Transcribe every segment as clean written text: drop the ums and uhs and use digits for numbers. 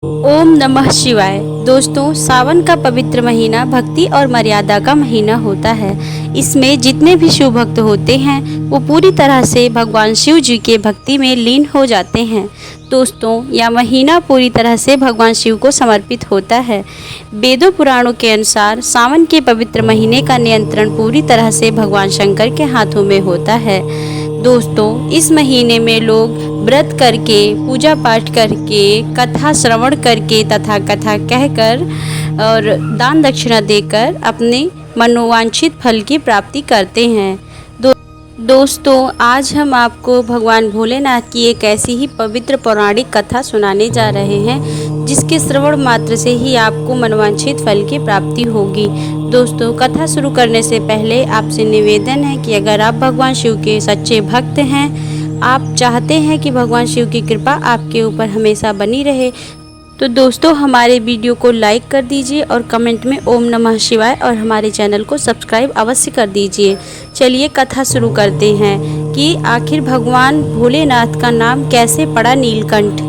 ओम नमः शिवाय। दोस्तों, सावन का पवित्र महीना भक्ति और मर्यादा का महीना होता है। इसमें जितने भी शिव भक्त होते हैं वो पूरी तरह से भगवान शिव जी के भक्ति में लीन हो जाते हैं। दोस्तों, यह महीना पूरी तरह से भगवान शिव को समर्पित होता है। वेदों पुराणों के अनुसार सावन के पवित्र महीने का नियंत्रण पूरी तरह से भगवान शंकर के हाथों में होता है। दोस्तों, इस महीने में लोग व्रत करके, पूजा पाठ करके, कथा श्रवण करके तथा कथा कहकर और दान दक्षिणा देकर अपने मनोवांछित फल की प्राप्ति करते हैं। दोस्तों, आज हम आपको भगवान भोलेनाथ की एक ऐसी ही पवित्र पौराणिक कथा सुनाने जा रहे हैं जिसके श्रवण मात्र से ही आपको मनोवांछित फल की प्राप्ति होगी। दोस्तों, कथा शुरू करने से पहले आपसे निवेदन है कि अगर आप भगवान शिव के सच्चे भक्त हैं, आप चाहते हैं कि भगवान शिव की कृपा आपके ऊपर हमेशा बनी रहे, तो दोस्तों हमारे वीडियो को लाइक कर दीजिए और कमेंट में ओम नमः शिवाय और हमारे चैनल को सब्सक्राइब अवश्य कर दीजिए। चलिए कथा शुरू करते हैं कि आखिर भगवान भोलेनाथ का नाम कैसे पड़ा नीलकंठ।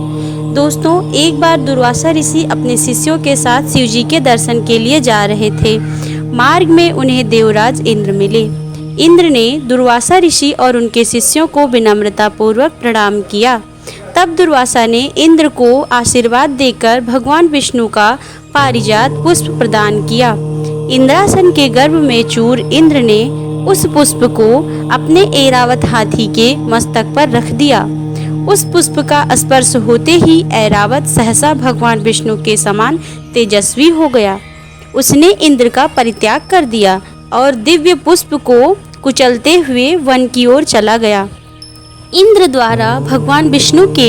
दोस्तों, एक बार दुर्वासा ऋषि अपने शिष्यों के साथ शिवजी के दर्शन के लिए जा रहे थे। मार्ग में उन्हें देवराज इंद्र मिले। इंद्र ने दुर्वासा ऋषि और उनके शिष्यों को विनम्रता पूर्वक प्रणाम किया। तब दुर्वासा ने इंद्र को आशीर्वाद देकर भगवान विष्णु का पारिजात पुष्प प्रदान किया। इंद्रासन के गर्भ में चूर इंद्र ने उस पुष्प को अपने ऐरावत हाथी के मस्तक पर रख दिया। उस पुष्प का स्पर्श होते ही ऐरावत सहसा भगवान विष्णु के समान तेजस्वी हो गया। उसने इंद्र का परित्याग कर दिया और दिव्य पुष्प को कुचलते हुए वन की ओर चला गया। इंद्र द्वारा भगवान विष्णु के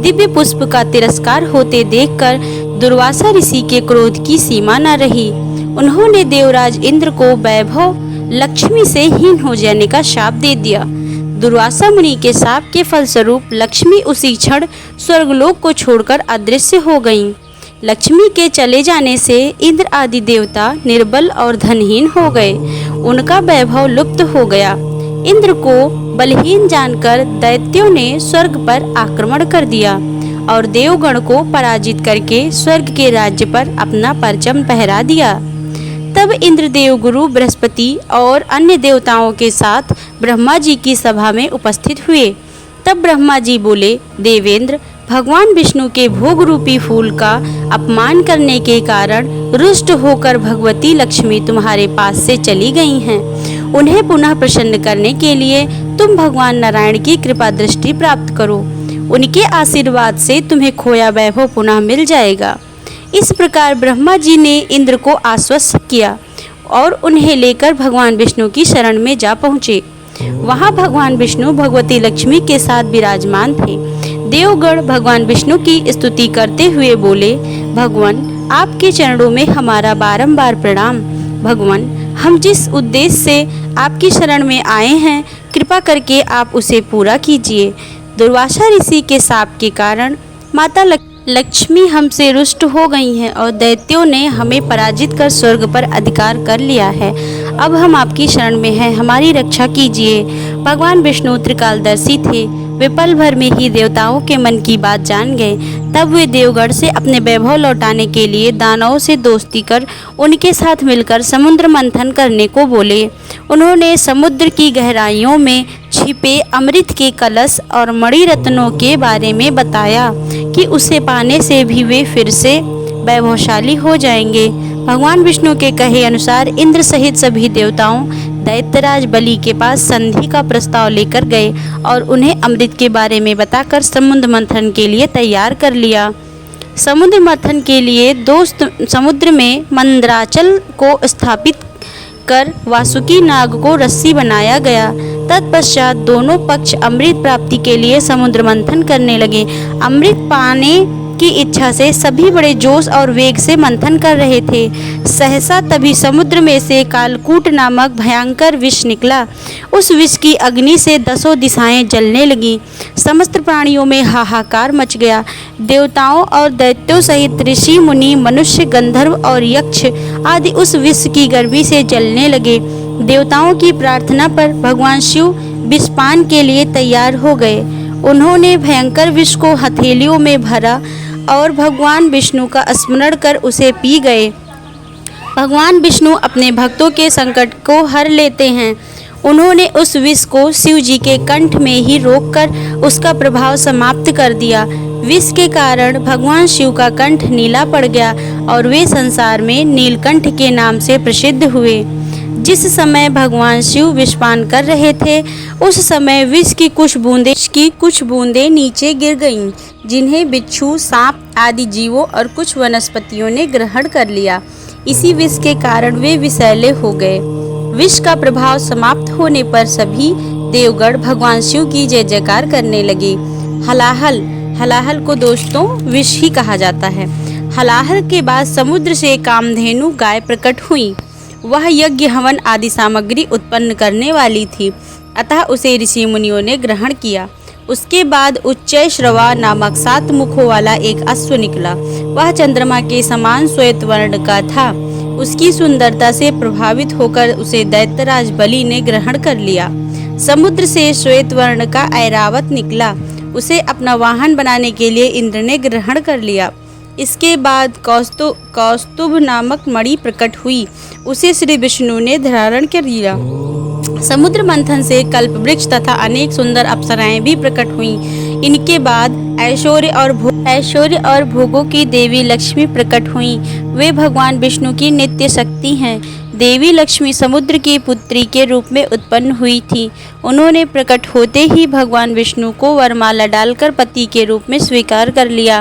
दिव्य पुष्प का तिरस्कार होते देखकर दुर्वासा ऋषि के क्रोध की सीमा न रही। उन्होंने देवराज इंद्र को वैभव लक्ष्मी से हीन हो जाने का शाप दे दिया। दुर्वासा मुनि के शाप के फलस्वरूप लक्ष्मी उसी क्षण स्वर्गलोक को छोड़कर अदृश्य हो गईं। लक्ष्मी के चले जाने से इंद्र आदि देवता निर्बल और धनहीन हो गए। उनका वैभव लुप्त हो गया। इंद्र को बलहीन जानकर दैत्यों ने स्वर्ग पर आक्रमण कर दिया और देवगण को पराजित करके स्वर्ग के राज्य पर अपना परचम फहरा दिया। तब इंद्रदेव गुरु बृहस्पति और अन्य देवताओं के साथ ब्रह्मा जी की सभा में उपस्थित हुए। तब ब्रह्मा जी बोले, देवेंद्र, भगवान विष्णु के भोग रूपी फूल का अपमान करने के कारण रुष्ट होकर भगवती लक्ष्मी तुम्हारे पास से चली गई हैं। उन्हें पुनः प्रसन्न करने के लिए तुम भगवान नारायण की कृपा दृष्टि प्राप्त करो। उनके आशीर्वाद से तुम्हें खोया वैभव पुनः मिल जाएगा। इस प्रकार ब्रह्मा जी ने इंद्र को आश्वस्त किया और उन्हें लेकर भगवान विष्णु की शरण में जा पहुँचे। वहाँ भगवान विष्णु भगवती लक्ष्मी के साथ विराजमान थे। देवगण भगवान विष्णु की स्तुति करते हुए बोले, भगवान, आपके चरणों में हमारा बारंबार प्रणाम। भगवान, हम जिस उद्देश्य से आपकी शरण में आए हैं, कृपा करके आप उसे पूरा कीजिए। दुर्वासा ऋषि के शाप के कारण माता लक्ष्मी हमसे रुष्ट हो गई हैं और दैत्यों ने हमें पराजित कर स्वर्ग पर अधिकार कर लिया है। अब हम आपकी शरण में हैं, हमारी रक्षा कीजिए। भगवान विष्णु त्रिकालदर्शी थे। वे पल भर में ही देवताओं के मन की बात जान गए। तब वे देवगढ़ से अपने वैभव लौटाने के लिए दानवों से दोस्ती कर उनके साथ मिलकर समुद्र मंथन करने को बोले। उन्होंने समुद्र की गहराइयों में छिपे अमृत के कलश और मणि रत्नों के बारे में बताया कि उसे पाने से भी वे फिर से वैभवशाली हो जाएंगे। भगवान विष्णु के कहे अनुसार इंद्र सहित सभी देवताओं दैत्यराज बलि के पास संधि का प्रस्ताव लेकर गए और उन्हें अमृत के बारे में बताकर समुद्र मंथन के लिए तैयार कर लिया। समुद्र मंथन के लिए समुद्र में मंदराचल को स्थापित कर वासुकी नाग को रस्सी बनाया गया। तत्पश्चात दोनों पक्ष अमृत प्राप्ति के लिए समुद्र मंथन करने लगे। अमृत पाने की इच्छा से सभी बड़े जोश और वेग से मंथन कर रहे थे। सहसा तभी समुद्र में से कालकूट नामक भयंकर विष निकला। उस विष की अग्नि से दसों दिशाएं जलने लगीं। समस्त प्राणियों में हाहाकार मच गया। देवताओं और दैत्यों सहित ऋषि मुनि, मनुष्य, गंधर्व और यक्ष आदि उस विष की गर्मी से जलने लगे। देवताओं की प्रार्थना पर भगवान शिव विषपान के लिए तैयार हो गए। उन्होंने भयंकर विष को हथेलियों में भरा और भगवान विष्णु का स्मरण कर उसे पी गए। भगवान विष्णु अपने भक्तों के संकट को हर लेते हैं। उन्होंने उस विष को शिव जी के कंठ में ही रोककर उसका प्रभाव समाप्त कर दिया। विष के कारण भगवान शिव का कंठ नीला पड़ गया और वे संसार में नीलकंठ के नाम से प्रसिद्ध हुए। जिस समय भगवान शिव विषपान कर रहे थे, उस समय विष की कुछ बूंदें नीचे गिर गईं, जिन्हें बिच्छू, सांप आदि जीवों और कुछ वनस्पतियों ने ग्रहण कर लिया। इसी विष के कारण वे विषैले हो गए। विष का प्रभाव समाप्त होने पर सभी देवगण भगवान शिव की जय जयकार करने लगे। हलाहल को दोस्तों विष ही कहा जाता है। हलाहल के बाद समुद्र से कामधेनु गाय प्रकट हुई। वह यज्ञ हवन आदि सामग्री उत्पन्न करने वाली थी, अतः उसे ऋषि मुनियों ने ग्रहण किया। उसके बाद उच्चैश्रवा नामक 7 मुखों वाला एक अश्व निकला। वह चंद्रमा के समान श्वेत वर्ण का था। उसकी सुंदरता से प्रभावित होकर उसे दैत्यराज बलि ने ग्रहण कर लिया। समुद्र से श्वेत वर्ण का ऐरावत निकला। उसे अपना वाहन बनाने के लिए इंद्र ने ग्रहण कर लिया। इसके बाद कौस्तुभ नामक मणि प्रकट हुई। उसे श्री विष्णु ने धारण कर लिया। समुद्र मंथन से कल्प वृक्ष तथा अनेक सुंदर अप्सराएं भी प्रकट हुईं। इनके बाद ऐश्वर्य और भोगों की देवी लक्ष्मी प्रकट हुईं। वे भगवान विष्णु की नित्य शक्ति हैं। देवी लक्ष्मी समुद्र की पुत्री के रूप में उत्पन्न हुई थी। उन्होंने प्रकट होते ही भगवान विष्णु को वरमाला डालकर पति के रूप में स्वीकार कर लिया।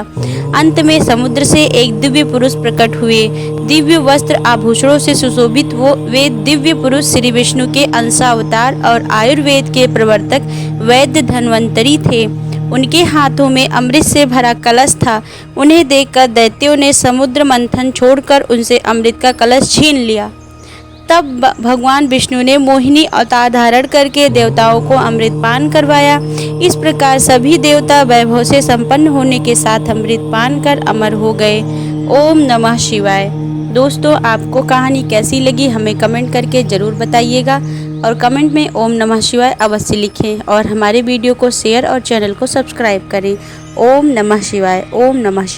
अंत में समुद्र से एक दिव्य पुरुष प्रकट हुए। दिव्य वस्त्र आभूषणों से सुशोभित वे दिव्य पुरुष श्री विष्णु के अंशावतार और आयुर्वेद के प्रवर्तक वैद्य धन्वंतरी थे। उनके हाथों में अमृत से भरा कलश था। उन्हें देखकर दैत्यों ने समुद्र मंथन छोड़कर उनसे अमृत का कलश छीन लिया। तब भगवान विष्णु ने मोहिनी अवतार धारण करके देवताओं को अमृत पान करवाया। इस प्रकार सभी देवता वैभव से संपन्न होने के साथ अमृत पान कर अमर हो गए। ओम नमः शिवाय। दोस्तों, आपको कहानी कैसी लगी हमें कमेंट करके ज़रूर बताइएगा और कमेंट में ओम नमः शिवाय अवश्य लिखें और हमारे वीडियो को शेयर और चैनल को सब्सक्राइब करें। ओम नमः शिवाय। ओम नमः शिवाय।